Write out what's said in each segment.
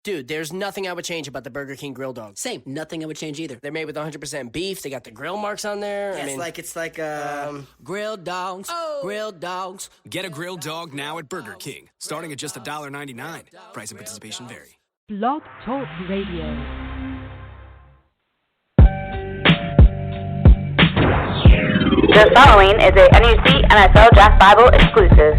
Dude, there's nothing I would change about the Burger King grill dogs. Same. Nothing I would change either. They're made with 100% beef. They got the grill marks on there. Yeah, it's like grilled dogs. Oh. Grilled dogs. Get a grilled dog now at Burger King, starting at just $1.99. Price and participation vary. Blog Talk Radio. The following is a NUC NFL Draft Bible exclusive.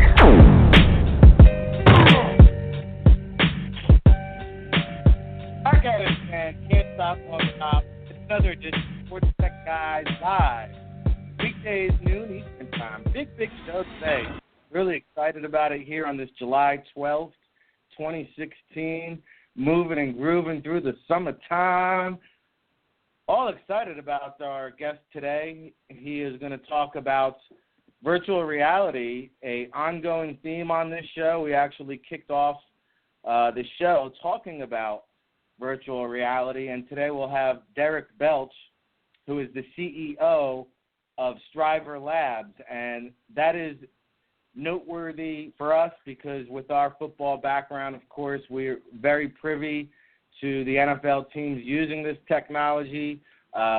I got it, man. Can't stop on top. It's another edition of Sports Tech Guys Live. Weekdays, noon Eastern Time. Big show today. Really excited about it here on this July 12th, 2016. Moving and grooving through the summertime. All excited about our guest today. He is going to talk about virtual reality, an ongoing theme on this show. We actually kicked off the show talking about virtual reality, and today we'll have Derek Belch, who is the CEO of Strivr Labs, and that is noteworthy for us because with our football background, of course, we're very privy to the NFL teams using this technology.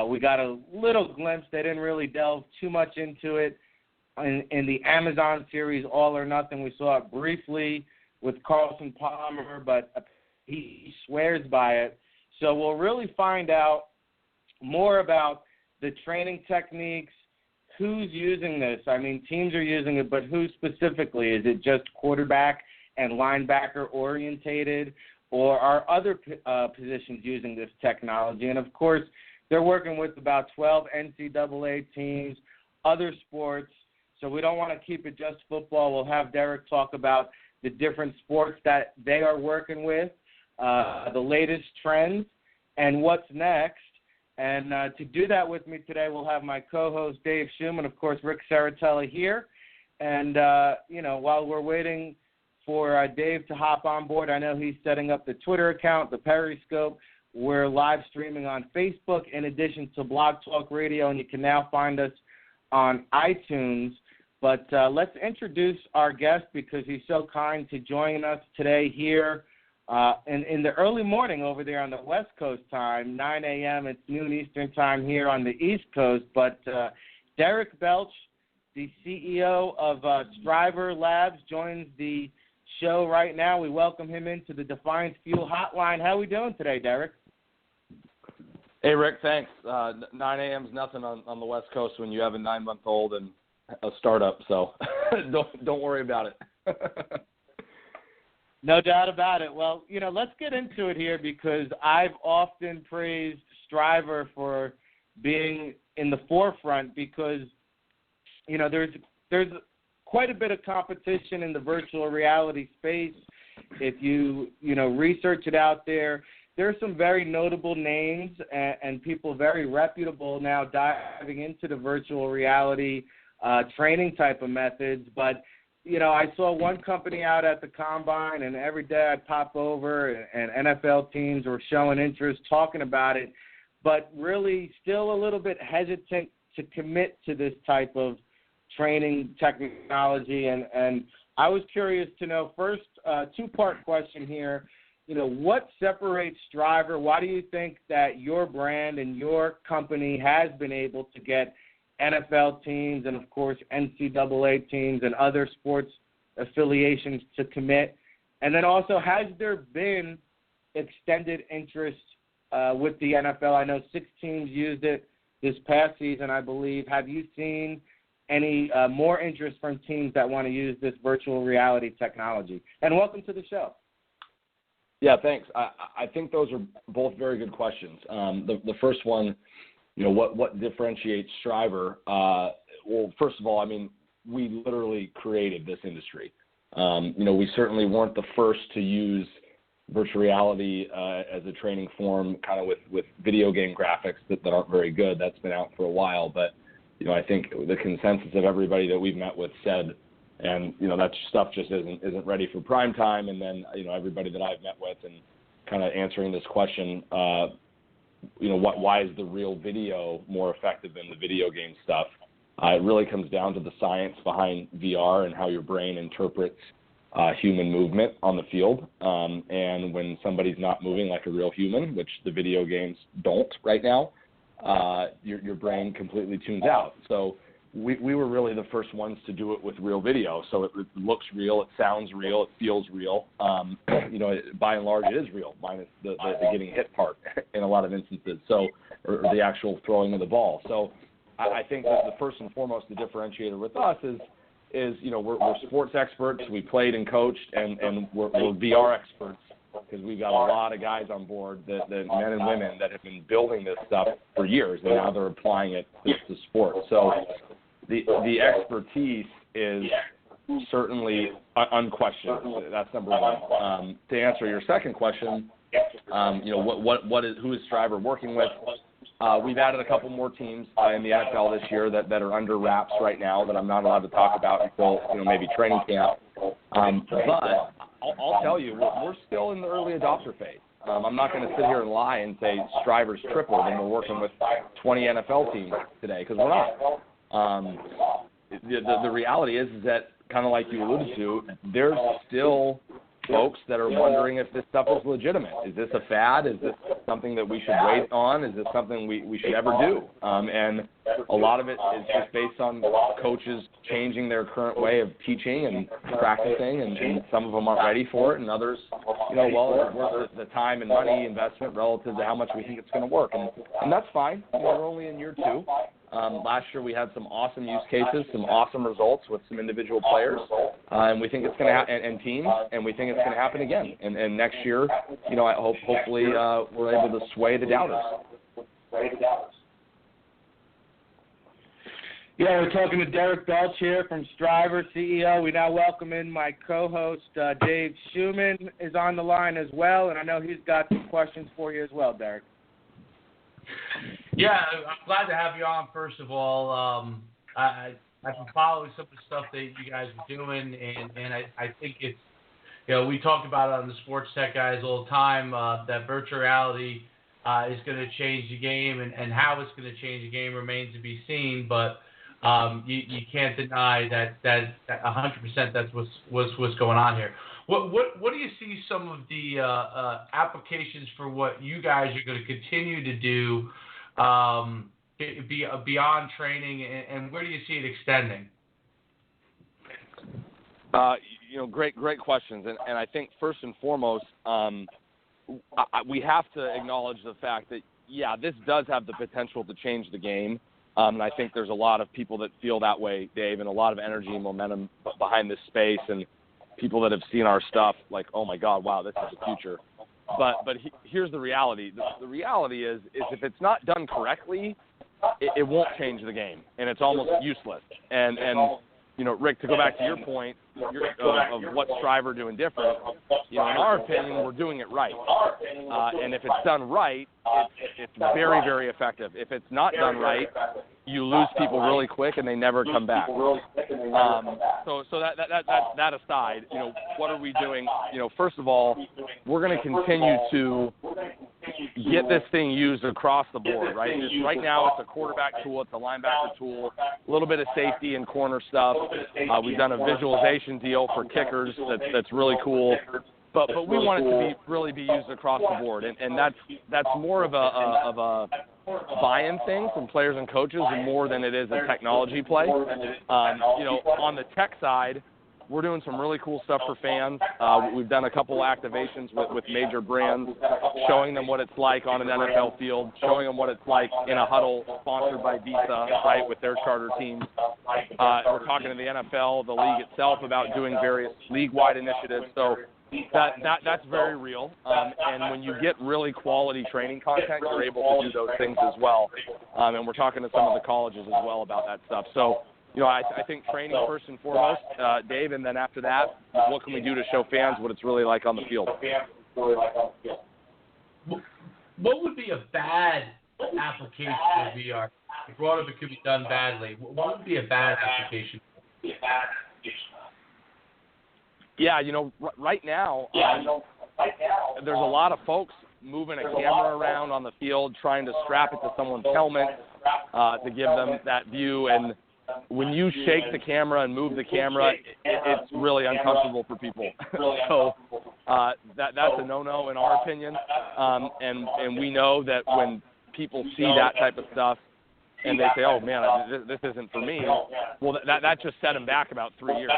We got a little glimpse. They didn't really delve too much into it in the Amazon series, All or Nothing. We saw it briefly with Carlson Palmer, but he swears by it. So we'll really find out more about the training techniques, who's using this. I mean, teams are using it, but who specifically? Is it just quarterback and linebacker orientated, or are other positions using this technology? And, of course, they're working with about 12 NCAA teams, other sports, so we don't want to keep it just football. We'll have Derek talk about the different sports that they are working with, the latest trends, and what's next. And to do that with me today, we'll have my co-host Dave Schumann, of course, Rick Saratella here. And, while we're waiting for Dave to hop on board, I know he's setting up the Twitter account, the Periscope. We're live streaming on Facebook in addition to Blog Talk Radio, and you can now find us on iTunes. But let's introduce our guest because he's so kind to join us today here in the early morning over there on the West Coast time, 9 a.m. It's noon Eastern time here on the East Coast. But Derek Belch, the CEO of Strivr Labs, joins the show right now. We welcome him into the Defiance Fuel Hotline. How are we doing today, Derek? Hey, Rick, thanks. 9 a.m. is nothing on the West Coast when you have a 9-month-old and a startup, so don't worry about it. No doubt about it. Well, let's get into it here because I've often praised Strivr for being in the forefront because, there's quite a bit of competition in the virtual reality space. If you, research it out there, there are some very notable names and people very reputable now diving into the virtual reality training type of methods. But, I saw one company out at the Combine, and every day I'd pop over, and NFL teams were showing interest, talking about it, but really still a little bit hesitant to commit to this type of training technology. And I was curious to know, first, two-part question here. What separates Strivr? Why do you think that your brand and your company has been able to get NFL teams and, of course, NCAA teams and other sports affiliations to commit? And then also, has there been extended interest with the NFL? I know 6 teams used it this past season, I believe. Have you seen any more interest from teams that want to use this virtual reality technology? And welcome to the show. Yeah, thanks. I think those are both very good questions. The first one, what differentiates Strivr? Well, first of all, we literally created this industry. We certainly weren't the first to use virtual reality as a training form, kind of with video game graphics that aren't very good. That's been out for a while, but I think the consensus of everybody that we've met with said, and that stuff just isn't ready for prime time. And then everybody that I've met with and kind of answering this question, why is the real video more effective than the video game stuff? It really comes down to the science behind VR and how your brain interprets human movement on the field. And when somebody's not moving like a real human, which the video games don't right now, your brain completely tunes out. So we were really the first ones to do it with real video. So it looks real, it sounds real, it feels real. By and large, it is real, minus the getting hit part in a lot of instances. So, or the actual throwing of the ball. So I think that the first and foremost, the differentiator with us is we're sports experts. We played and coached, and we're VR experts because we've got a lot of guys on board, that men and women that have been building this stuff for years, and now they're applying it to sport. So the expertise is certainly unquestioned. That's number one. To answer your second question, who is Strivr working with? We've added a couple more teams in the NFL this year that are under wraps right now that I'm not allowed to talk about until maybe training camp. But I'll tell you, we're still in the early adopter phase. I'm not going to sit here and lie and say Strivr's tripled and we're working with 20 NFL teams today, because we're not. The reality is that, kind of like you alluded to, there's still folks that are wondering if this stuff is legitimate. Is this a fad? Is this something that we should wait on? Is this something we should ever do? And a lot of it is just based on coaches changing their current way of teaching and practicing, and some of them aren't ready for it, and others, it's worth the time and money investment relative to how much we think it's going to work. And that's fine. We're only in year 2. Last year we had some awesome use cases, some awesome results with some individual players, and we think it's going to and teams, and we think it's going to happen again. And next year, I hopefully we're able to sway the doubters. Yeah, we're talking to Derek Belch here from Strivr, CEO. We now welcome in my co-host, Dave Schumann, is on the line as well, and I know he's got some questions for you as well, Derek. Yeah, I'm glad to have you on, first of all. I've been following some of the stuff that you guys are doing, and I think it's, we talk about it on the Sports Tech guys all the time, that virtual reality is going to change the game, and how it's going to change the game remains to be seen, but you can't deny that 100% that's what's going on here. What do you see some of the applications for what you guys are going to continue to do beyond training, and where do you see it extending? Great questions, and I think first and foremost, we have to acknowledge the fact that this does have the potential to change the game, and I think there's a lot of people that feel that way, Dave, and a lot of energy and momentum behind this space, and people that have seen our stuff like, oh my God, wow, this is the future. But here's the reality. The reality is if it's not done correctly, it won't change the game, and it's almost useless. And Rick, to go back to your point of what Strivr doing different, in our opinion, we're doing it right. And if it's done right, it's very, very effective. If it's not done right, you lose people really quick and they never come back. So that aside, what are we doing? First of all, we're going to continue to get this thing used across the board, right? Right now it's a quarterback tool, it's a linebacker tool, a little bit of safety and corner stuff. We've done a visualization deal for kickers that's really cool. But we want it to really be used across the board, and that's more of a buy-in thing from players and coaches, more than it is a technology play. On the tech side, we're doing some really cool stuff for fans. We've done a couple activations with major brands, showing them what it's like on an NFL field, showing them what it's like in a huddle sponsored by Visa, right, with their charter teams. We're talking to the NFL, the league itself, about doing various league-wide initiatives. So that's very real. And when you get really quality training content, you're able to do those things as well. And we're talking to some of the colleges as well about that stuff. So, I think training first and foremost, Dave, and then after that, what can we do to show fans what it's really like on the field? What would be a bad application of VR? If brought up, it could be done badly. What would be a bad application? Yeah, right now, there's a lot of folks moving a camera around on the field, trying to strap it to someone's helmet to give them that view. And when you shake the camera and move the camera, it's really uncomfortable for people. So that's a no-no in our opinion. And we know that when people see that type of stuff and they say, "Oh man, this isn't for me," well, that just set them back about 3 years.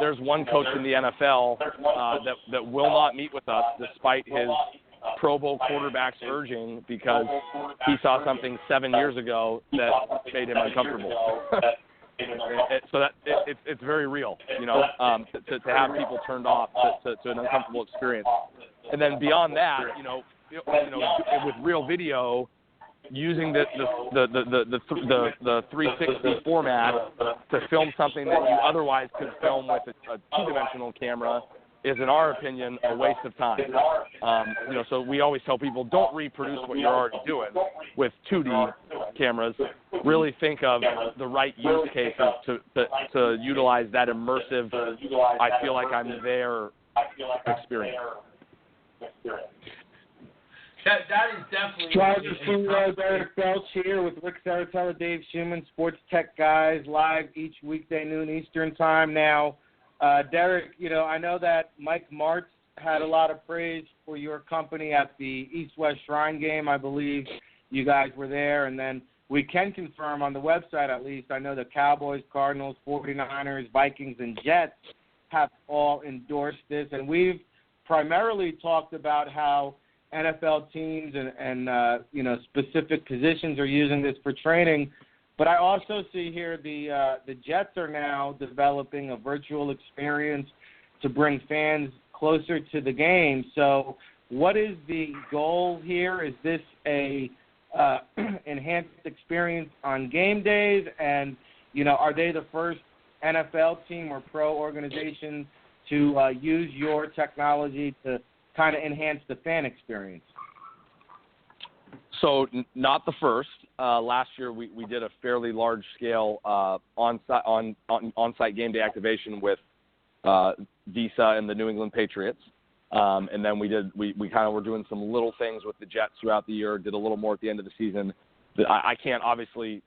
There's one coach in the NFL that will not meet with us despite his Pro Bowl quarterback's urging because he saw something 7 years ago that made him uncomfortable. So that it's very real, to have people turned off to an uncomfortable experience. And then beyond that, with real video, using the 360 format to film something that you otherwise could film with a two-dimensional camera is, in our opinion, a waste of time. So we always tell people, don't reproduce what you're already doing with 2D cameras. Really think of the right use cases to utilize that immersive, I feel like I'm there experience. That is definitely... Strivr CEO Derek Belch here with Rick Saratella, Dave Schumann, Sports Tech Guys, live each weekday noon Eastern Time. Now, Derek, I know that Mike Martz had a lot of praise for your company at the East-West Shrine game. I believe you guys were there. And then we can confirm on the website, at least, I know the Cowboys, Cardinals, 49ers, Vikings, and Jets have all endorsed this. And we've primarily talked about how NFL teams and specific positions are using this for training. But I also see here the Jets are now developing a virtual experience to bring fans closer to the game. So what is the goal here? Is this a enhanced experience on game days? And, are they the first NFL team or pro organization to use your technology to kind of enhance the fan experience? So not the first. Last year we did a fairly large scale on-site game day activation with Visa and the New England Patriots, and then we kind of were doing some little things with the Jets throughout the year. Did a little more at the end of the season. I can't obviously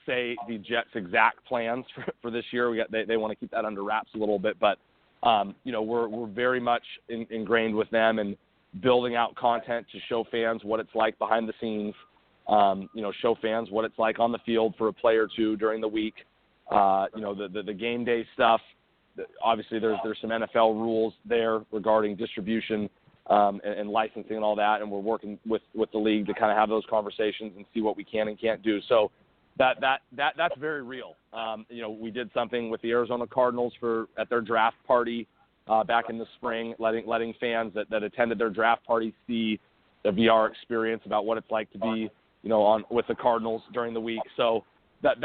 say the Jets' exact plans for this year. They want to keep that under wraps a little bit, but we're very much ingrained with them and building out content to show fans what it's like behind the scenes, show fans what it's like on the field for a play or two during the week. The game day stuff, obviously there's some NFL rules there regarding distribution and licensing and all that, and we're working with the league to kind of have those conversations and see what we can and can't do. So that's very real. We did something with the Arizona Cardinals at their draft party back in the spring, letting fans that attended their draft party see the VR experience about what it's like to be, on with the Cardinals during the week. So that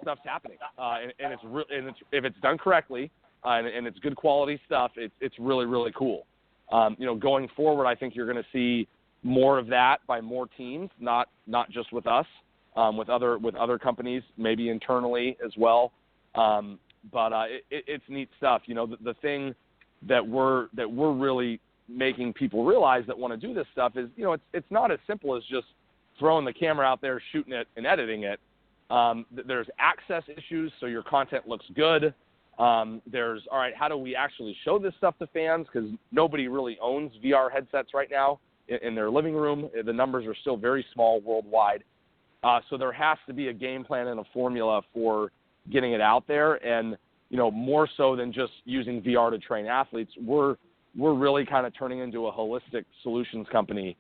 stuff's happening, and it's real. And if it's done correctly, and it's good quality stuff, it's really, really cool. Going forward, I think you're going to see more of that by more teams, not just with us, with other companies, maybe internally as well. But it's neat stuff. The thing that we're really making people realize that want to do this stuff is, it's not as simple as just throwing the camera out there, shooting it, and editing it. There's access issues, so your content looks good. There's, all right, how do we actually show this stuff to fans? Because nobody really owns VR headsets right now in their living room. The numbers are still very small worldwide. So there has to be a game plan and a formula for getting it out there. And, more so than just using VR to train athletes, we're really kind of turning into a holistic solutions company,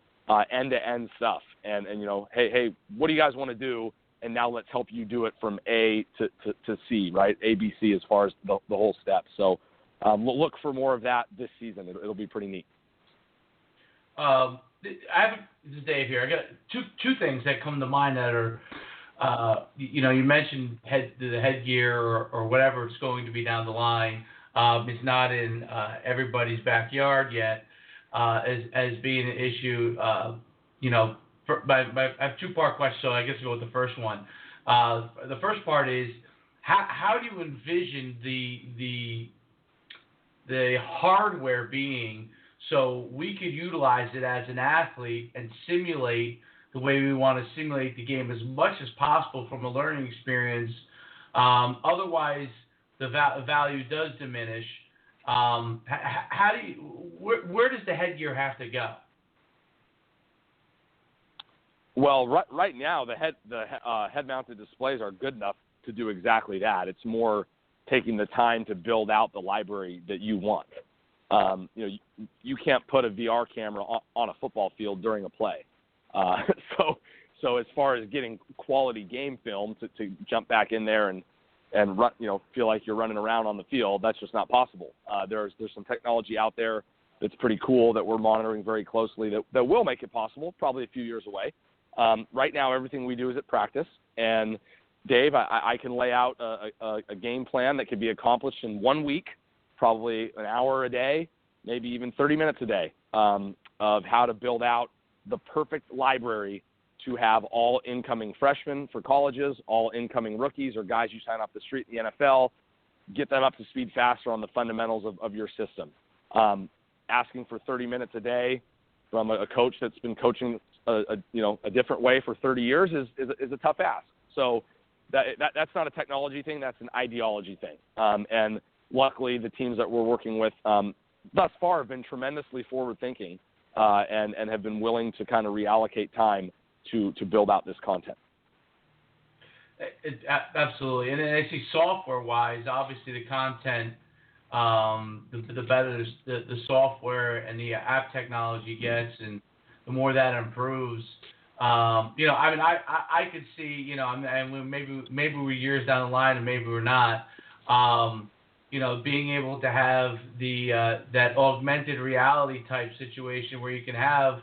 end-to-end stuff. And hey, what do you guys want to do? And now let's help you do it from A to C, right? ABC as far as the whole step. So we'll look for more of that this season. It'll be pretty neat. This is Dave here. I got two things that come to mind that are, you mentioned the headgear or whatever it's going to be down the line. It's not in everybody's backyard yet as being an issue. I have two-part question, so I guess we'll go with the first one. The first part is, how do you envision the hardware being so we could utilize it as an athlete and simulate the way we want to simulate the game as much as possible from a learning experience. Otherwise, the value does diminish. How do you? Where does the headgear have to go? Well, right now the head-mounted displays are good enough to do exactly that. It's more taking the time to build out the library that you want. You can't put a VR camera on a football field during a play. So as far as getting quality game film to jump back in there and run, feel like you're running around on the field, that's just not possible. There's some technology out there that's pretty cool that we're monitoring very closely that will make it possible, probably a few years away. Right now, everything we do is at practice. And, Dave, I can lay out a game plan that could be accomplished in 1 week, probably an hour a day, maybe even 30 minutes a day, of how to build out the perfect library to have all incoming freshmen for colleges, all incoming rookies or guys you sign off the street in the NFL, get them up to speed faster on the fundamentals of your system. Asking for 30 minutes a day from a coach that's been coaching a different way for 30 years is a tough ask. So that's not a technology thing, that's an ideology thing. And luckily the teams that we're working with thus far have been tremendously forward-thinking and have been willing to kind of reallocate time to build out this content. Absolutely. And I see software-wise, obviously the content, the better the software and the app technology gets, and the more that improves. I could see, and maybe we're years down the line and maybe we're not, being able to have that augmented reality type situation where you can have,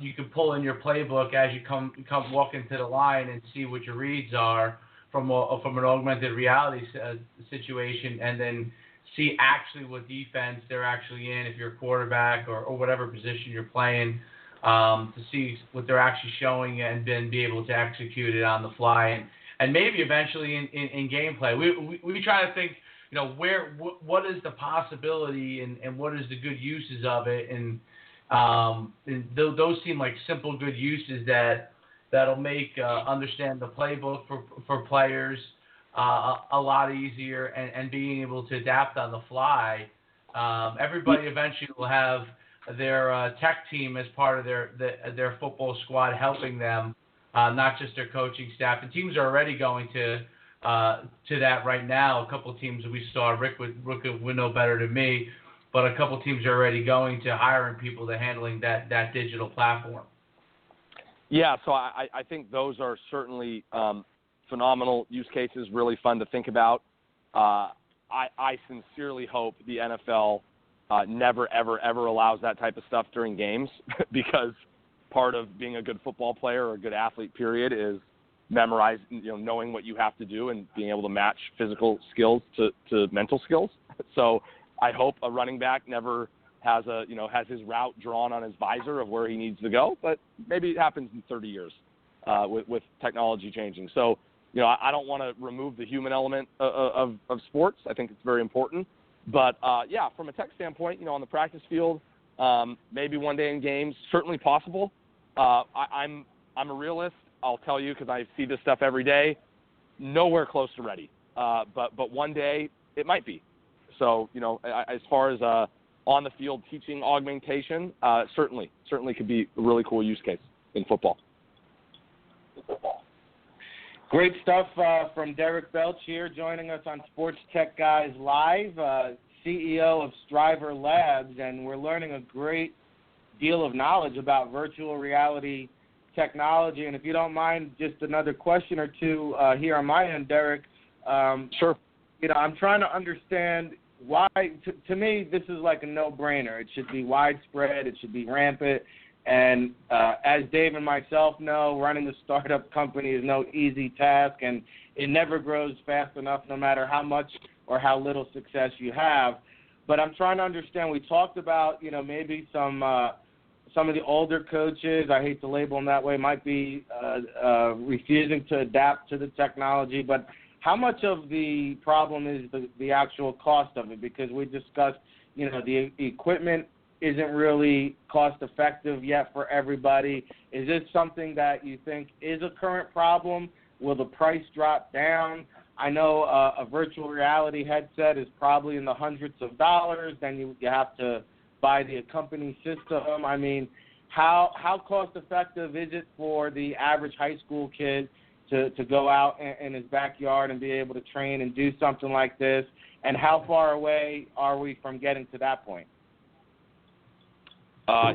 you can pull in your playbook as you come walk into the line and see what your reads are from an augmented reality situation, and then see actually what defense they're actually in, if you're a quarterback or whatever position you're playing, to see what they're actually showing and then be able to execute it on the fly, and maybe eventually in gameplay. We try to think, what is the possibility and what is the good uses of it, and those seem like simple good uses that'll make understand the playbook for players a lot easier, and being able to adapt on the fly. Everybody eventually will have their tech team as part of their football squad helping them, not just their coaching staff. And teams are already going to that right now. A couple of teams that we saw, Rick would know better than me, but a couple of teams are already going to hiring people to handling that digital platform. Yeah, so I think those are certainly phenomenal use cases, really fun to think about. I sincerely hope the NFL never, ever, ever allows that type of stuff during games, because part of being a good football player or a good athlete, period, is memorizing, knowing what you have to do and being able to match physical skills to mental skills. So I hope a running back never has his route drawn on his visor of where he needs to go, but maybe it happens in 30 years with technology changing. So, I don't want to remove the human element of sports. I think it's very important. But, from a tech standpoint, on the practice field, maybe one day in games, certainly possible. I'm a realist, I'll tell you, because I see this stuff every day. Nowhere close to ready. But one day it might be. So, as far as on the field teaching augmentation, certainly could be a really cool use case in football. Great stuff from Derek Belch here, joining us on Sports Tech Guys Live, CEO of Strivr Labs, and we're learning a great deal of knowledge about virtual reality technology. And if you don't mind, just another question or two here on my end, Derek. Sure. I'm trying to understand why, to me, this is like a no-brainer. It should be widespread. It should be rampant. And as Dave and myself know, running a startup company is no easy task, and it never grows fast enough no matter how much or how little success you have. But I'm trying to understand, we talked about, maybe some of the older coaches, I hate to label them that way, might be refusing to adapt to the technology. But how much of the problem is the actual cost of it? Because we discussed, the equipment isn't really cost effective yet for everybody. Is this something that you think is a current problem? Will the price drop down? I know a virtual reality headset is probably in the hundreds of dollars. Then you have to buy the accompanying system. I mean, how cost effective is it for the average high school kid to go out in his backyard and be able to train and do something like this? And how far away are we from getting to that point?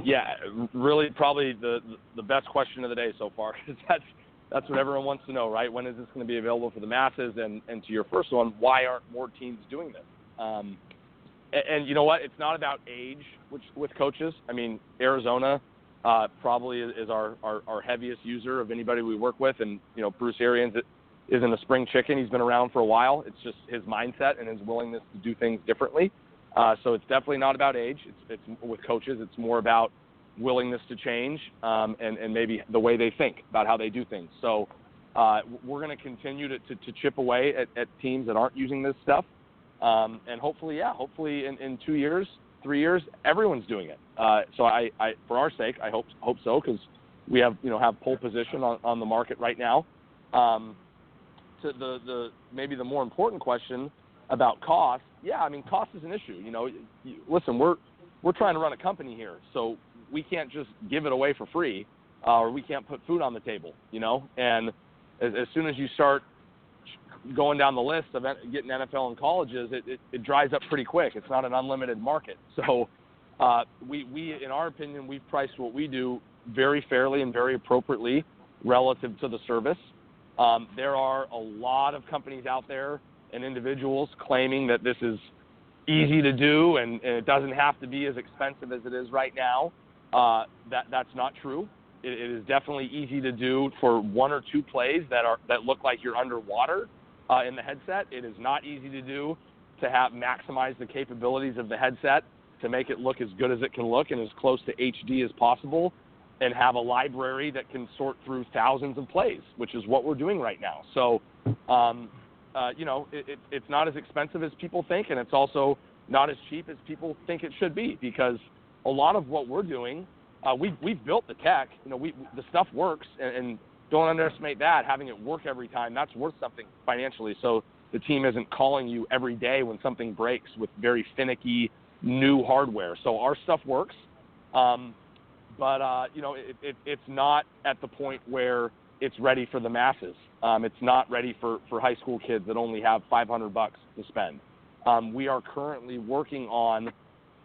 Yeah, really probably the best question of the day so far. That's what everyone wants to know, right? When is this going to be available for the masses? And to your first one, why aren't more teams doing this? And you know what? It's not about age with coaches. I mean, Arizona probably is our heaviest user of anybody we work with. And, you know, Bruce Arians isn't a spring chicken. He's been around for a while. It's just his mindset and his willingness to do things differently. So it's definitely not about age. It's with coaches. It's more about willingness to change and maybe the way they think about how they do things. So we're going to continue to chip away at teams that aren't using this stuff. And hopefully in 2 years, 3 years, everyone's doing it. So I for our sake, I hope so, because we have pole position on the market right now. To the maybe the more important question about cost, yeah, I mean, cost is an issue. You know, listen, we're trying to run a company here, so we can't just give it away for free, or we can't put food on the table, you know. And as soon as you start going down the list of getting NFL and colleges, it dries up pretty quick. It's not an unlimited market. So we in our opinion, we've priced what we do very fairly and very appropriately relative to the service. There are a lot of companies out there and individuals claiming that this is easy to do and it doesn't have to be as expensive as it is right now. That's not true. It is definitely easy to do for one or two plays that look like you're underwater in the headset. It is not easy to do to maximize the capabilities of the headset to make it look as good as it can look and as close to HD as possible, and have a library that can sort through thousands of plays, which is what we're doing right now. So, it's not as expensive as people think, and it's also not as cheap as people think it should be, because a lot of what we're doing, we've built the tech. You know, the stuff works, and don't underestimate that. Having it work every time, that's worth something financially. So the team isn't calling you every day when something breaks with very finicky new hardware. So our stuff works. But it's not at the point where it's ready for the masses. It's not ready for high school kids that only have $500 to spend. We are currently working on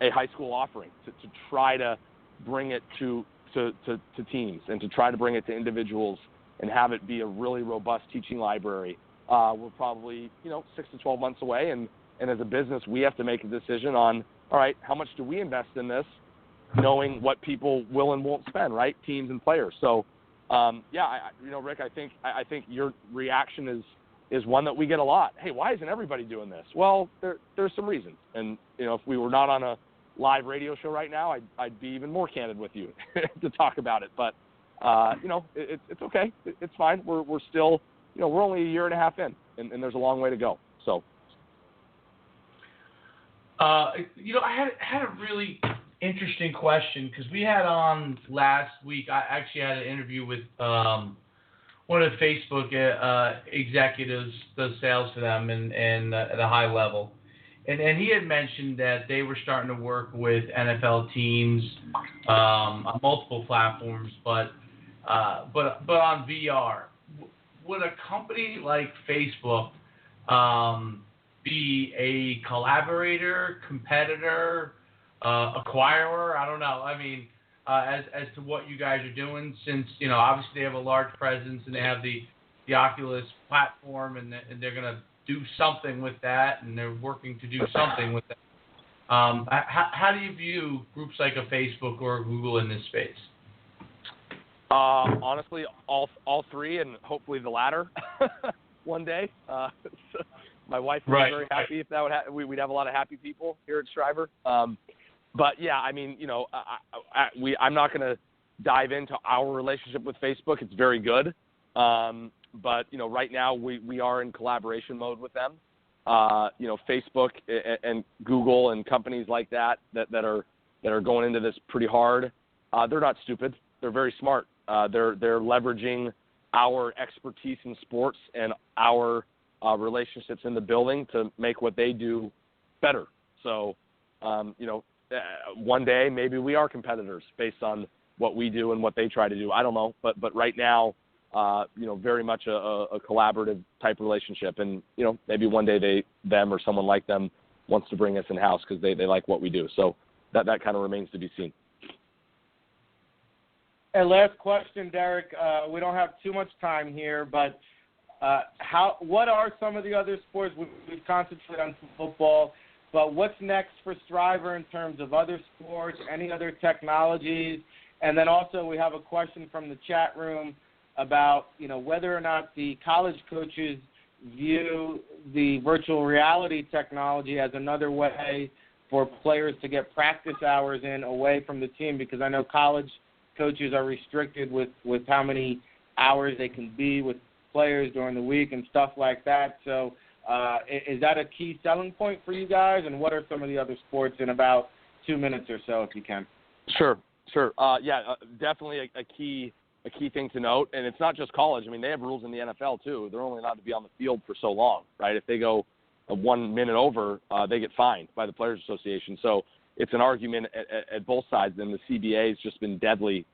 a high school offering to try to bring it to teams and to try to bring it to individuals and have it be a really robust teaching library. We're probably 6 to 12 months away, and as a business, we have to make a decision on, all right, how much do we invest in this, knowing what people will and won't spend, right? Teams and players. So, Rick, I think your reaction is one that we get a lot. Hey, why isn't everybody doing this? Well, there's some reasons. And, if we were not on a live radio show right now, I'd be even more candid with you to talk about it. But, it's okay. It's fine. We're still, we're only a year and a half in, and there's a long way to go. So. I had a really interesting question, because we had on last week, I actually had an interview with one of the Facebook executives, does sales for them and at a high level. And he had mentioned that they were starting to work with NFL teams on multiple platforms, but on VR. Would a company like Facebook be a collaborator, competitor, acquirer? I don't know. I mean, as to what you guys are doing, since obviously they have a large presence and they have the Oculus platform, and they're going to do something with that, and they're working to do something with that. How do you view groups like a Facebook or a Google in this space? Honestly, all three, and hopefully the latter one day. My wife would be very happy if that would we'd have a lot of happy people here at Strivr. But yeah, I mean, I'm not going to dive into our relationship with Facebook. It's very good. But right now we are in collaboration mode with them. Facebook and Google and companies like that are that are going into this pretty hard, they're not stupid. They're very smart. They're leveraging our expertise in sports and our relationships in the building to make what they do better. So, one day maybe we are competitors based on what we do and what they try to do. I don't know, but right now, very much a collaborative type relationship, and maybe one day them or someone like them wants to bring us in house because they like what we do. So that kind of remains to be seen. And last question, Derek. We don't have too much time here, but what are some of the other sports? We've concentrated on football, but what's next for Strivr in terms of other sports, any other technologies? And then also we have a question from the chat room about, whether or not the college coaches view the virtual reality technology as another way for players to get practice hours in away from the team, because I know college coaches are restricted with how many hours they can be with players during the week and stuff like that. So is that a key selling point for you guys? And what are some of the other sports in about 2 minutes or so, if you can? Sure. Definitely a key thing to note. And it's not just college. I mean, they have rules in the NFL too. They're only allowed to be on the field for so long, right? If they go 1 minute over, they get fined by the Players Association. So it's an argument at both sides, and the CBA has just been deadly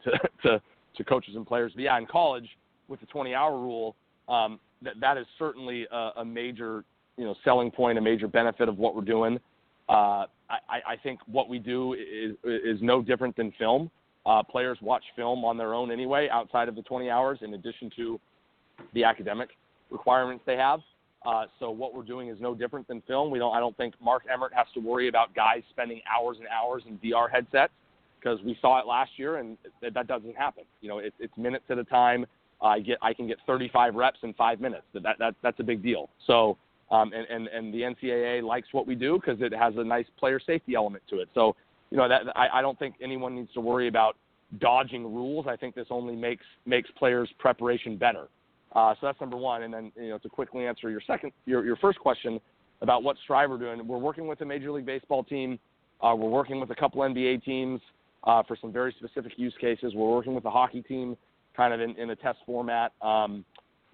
to coaches and players. But yeah, in college, with the 20-hour rule, that is certainly a major selling point, a major benefit of what we're doing. I think what we do is no different than film. Players watch film on their own anyway, outside of the 20 hours, in addition to the academic requirements they have. So what we're doing is no different than film. I don't think Mark Emmert has to worry about guys spending hours and hours in VR headsets, because we saw it last year, and that doesn't happen. It's minutes at a time. I can get 35 reps in 5 minutes. That's a big deal. So and the NCAA likes what we do because it has a nice player safety element to it. So I don't think anyone needs to worry about dodging rules. I think this only makes players' preparation better. So that's number one. And then, to quickly answer your first question about what Strivr doing, we're working with a Major League Baseball team. We're working with a couple NBA teams for some very specific use cases. We're working with a hockey team kind of in a test format.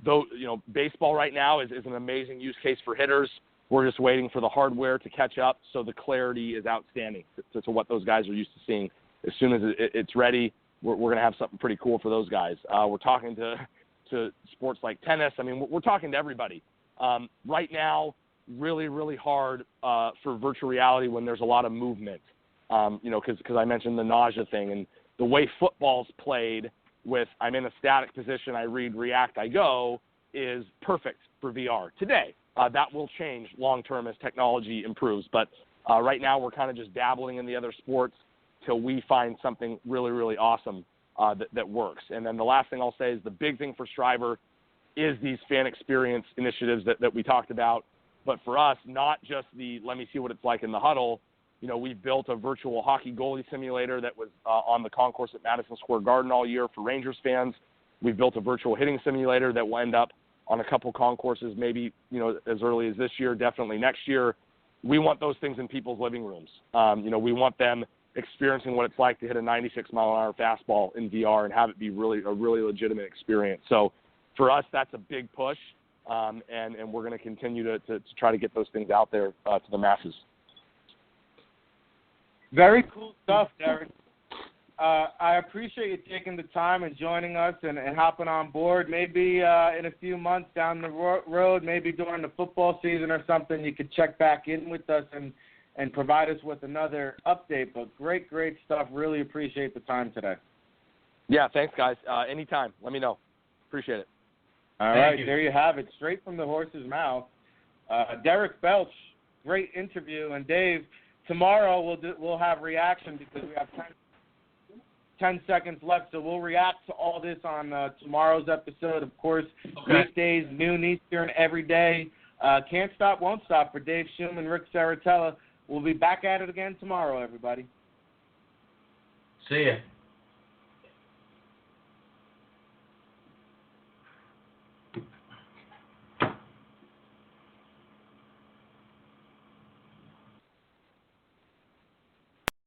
Though, baseball right now is an amazing use case for hitters. We're just waiting for the hardware to catch up, so the clarity is outstanding to what those guys are used to seeing. As soon as it's ready, we're going to have something pretty cool for those guys. We're talking to sports like tennis. I mean, we're talking to everybody. Right now, really, really hard for virtual reality when there's a lot of movement, because I mentioned the nausea thing. And the way football's played with I'm in a static position, I read, react, I go, is perfect for VR today. That will change long-term as technology improves. But right now we're kind of just dabbling in the other sports till we find something really, really awesome that works. And then the last thing I'll say is the big thing for Strivr is these fan experience initiatives that we talked about. But for us, not just let me see what it's like in the huddle. We've built a virtual hockey goalie simulator that was on the concourse at Madison Square Garden all year for Rangers fans. We've built a virtual hitting simulator that will end up on a couple concourses, maybe, as early as this year, definitely next year. We want those things in people's living rooms. We want them experiencing what it's like to hit a 96-mile-an-hour fastball in VR and have it be a really legitimate experience. So for us, that's a big push, and we're going to continue to try to get those things out there to the masses. Very cool stuff, Derek. I appreciate you taking the time and joining us and hopping on board. Maybe in a few months down the road, maybe during the football season or something, you could check back in with us and provide us with another update. But great stuff. Really appreciate the time today. Yeah, thanks, guys. Anytime. Let me know. Appreciate it. All right, there you have it. Straight from the horse's mouth. Derek Belch, great interview. And Dave, tomorrow we'll have reaction because we have 10 seconds left, so we'll react to all this on tomorrow's episode. Of course, weekdays, noon Eastern, every day. Can't Stop, Won't Stop for Dave Shuman and Rick Saratella. We'll be back at it again tomorrow, everybody. See ya.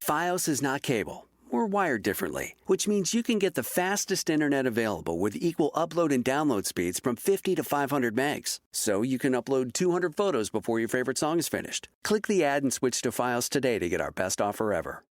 Fios is not cable. We're wired differently, which means you can get the fastest internet available with equal upload and download speeds from 50 to 500 megs. So you can upload 200 photos before your favorite song is finished. Click the ad and switch to Fios today to get our best offer ever.